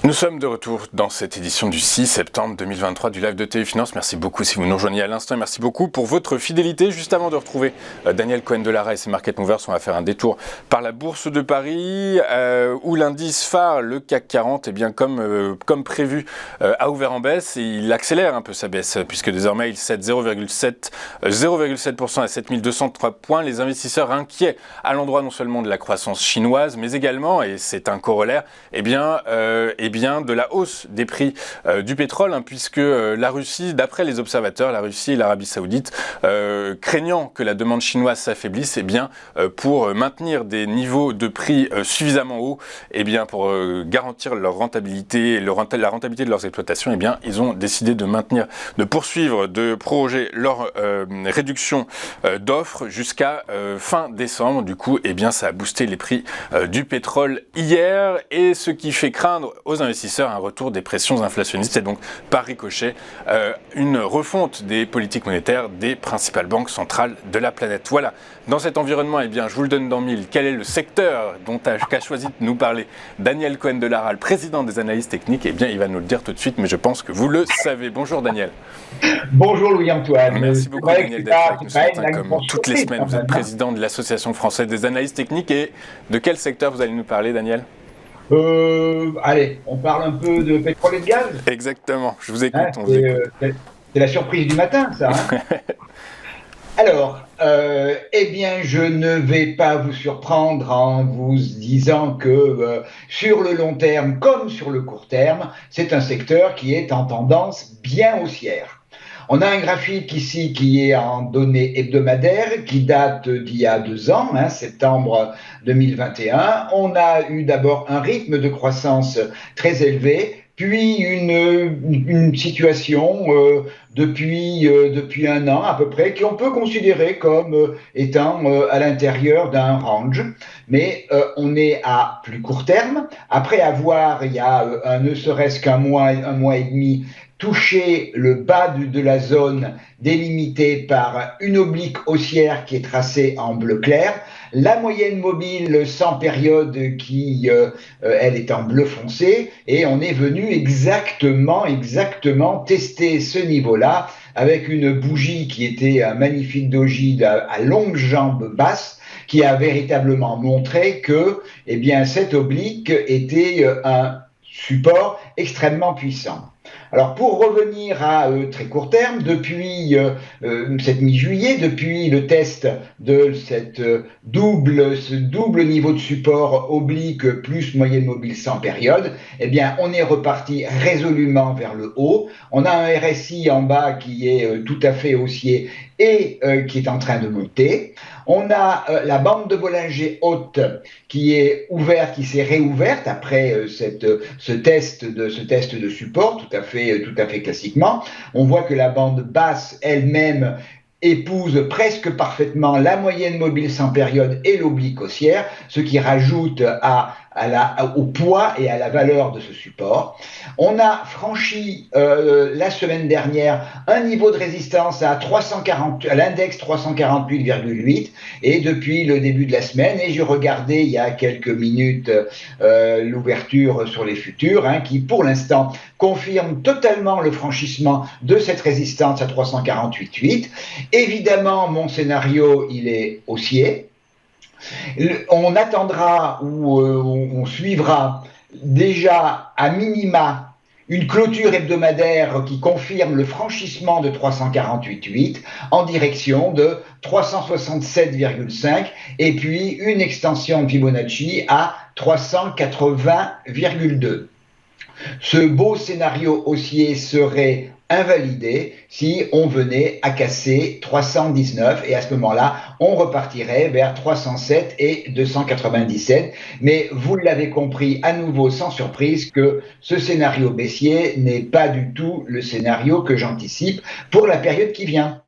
Nous sommes de retour dans cette édition du 6 septembre 2023 du live de TU Finance. Merci beaucoup si vous nous rejoignez à l'instant et merci beaucoup pour votre fidélité. Juste avant de retrouver Daniel Cohen-Delara et ses Market Movers, on va faire un détour par la Bourse de Paris où l'indice phare, le CAC 40, comme prévu, a ouvert en baisse et il accélère un peu sa baisse puisque désormais il cède 0,7% à 7203 points. Les investisseurs inquiets à l'endroit non seulement de la croissance chinoise mais également, et c'est un corollaire, de la hausse des prix du pétrole, puisque la Russie, d'après les observateurs, la Russie et l'Arabie Saoudite, craignant que la demande chinoise s'affaiblisse, pour maintenir des niveaux de prix suffisamment hauts, pour garantir leur rentabilité, la rentabilité de leurs exploitations, ils ont décidé de poursuivre, de proroger leur réduction d'offres jusqu'à fin décembre. Du coup, ça a boosté les prix du pétrole hier, et ce qui fait craindre aux investisseurs un retour des pressions inflationnistes et donc par ricochet une refonte des politiques monétaires des principales banques centrales de la planète. Voilà, dans cet environnement, je vous le donne dans mille, quel est le secteur qu'a choisi de nous parler Daniel Cohen-Delara, le président des analystes techniques? Il va nous le dire tout de suite, mais je pense que vous le savez. Bonjour Daniel. Bonjour Louis-Antoine. Merci beaucoup Daniel d'être avec nous ce matin, comme toutes les semaines. Vous êtes président de l'Association française des analystes techniques, et de quel secteur vous allez nous parler, Daniel? Allez, on parle un peu de pétrole et de gaz. Exactement, je vous écoute. C'est la surprise du matin, ça. Alors, je ne vais pas vous surprendre en vous disant que sur le long terme comme sur le court terme, c'est un secteur qui est en tendance bien haussière. On a un graphique ici qui est en données hebdomadaires, qui date d'il y a 2 ans, septembre 2021. On a eu d'abord un rythme de croissance très élevé, puis une situation depuis 1 an à peu près, qu'on peut considérer comme étant à l'intérieur d'un range. Mais on est à plus court terme, après avoir, il y a ne serait-ce qu'un mois et demi, touché le bas de la zone délimitée par une oblique haussière qui est tracée en bleu clair, la moyenne mobile sans période qui, elle, est en bleu foncé, et on est venu exactement tester ce niveau-là avec une bougie qui était un magnifique doji à longues jambes basses, qui a véritablement montré que cette oblique était un support extrêmement puissant. Alors pour revenir à très court terme, depuis cette mi-juillet, depuis le test de ce double niveau de support oblique plus moyenne mobile sans période, on est reparti résolument vers le haut. On a un RSI en bas qui est tout à fait haussier et qui est en train de monter. On a la bande de Bollinger haute qui est ouverte, qui s'est réouverte après ce test de support tout à fait classiquement. On voit que la bande basse elle-même épouse presque parfaitement la moyenne mobile sans période et l'oblique haussière, ce qui rajoute au poids et à la valeur de ce support. On a franchi la semaine dernière un niveau de résistance à l'index 348,8, et depuis le début de la semaine, et j'ai regardé il y a quelques minutes l'ouverture sur les futurs, qui pour l'instant confirme totalement le franchissement de cette résistance à 348,8. Évidemment, mon scénario, il est haussier. On attendra ou on suivra déjà à minima une clôture hebdomadaire qui confirme le franchissement de 348,8 en direction de 367,5, et puis une extension de Fibonacci à 380,2. Ce beau scénario haussier serait invalidé si on venait à casser 319, et à ce moment-là, on repartirait vers 307 et 297. Mais vous l'avez compris, à nouveau sans surprise, que ce scénario baissier n'est pas du tout le scénario que j'anticipe pour la période qui vient.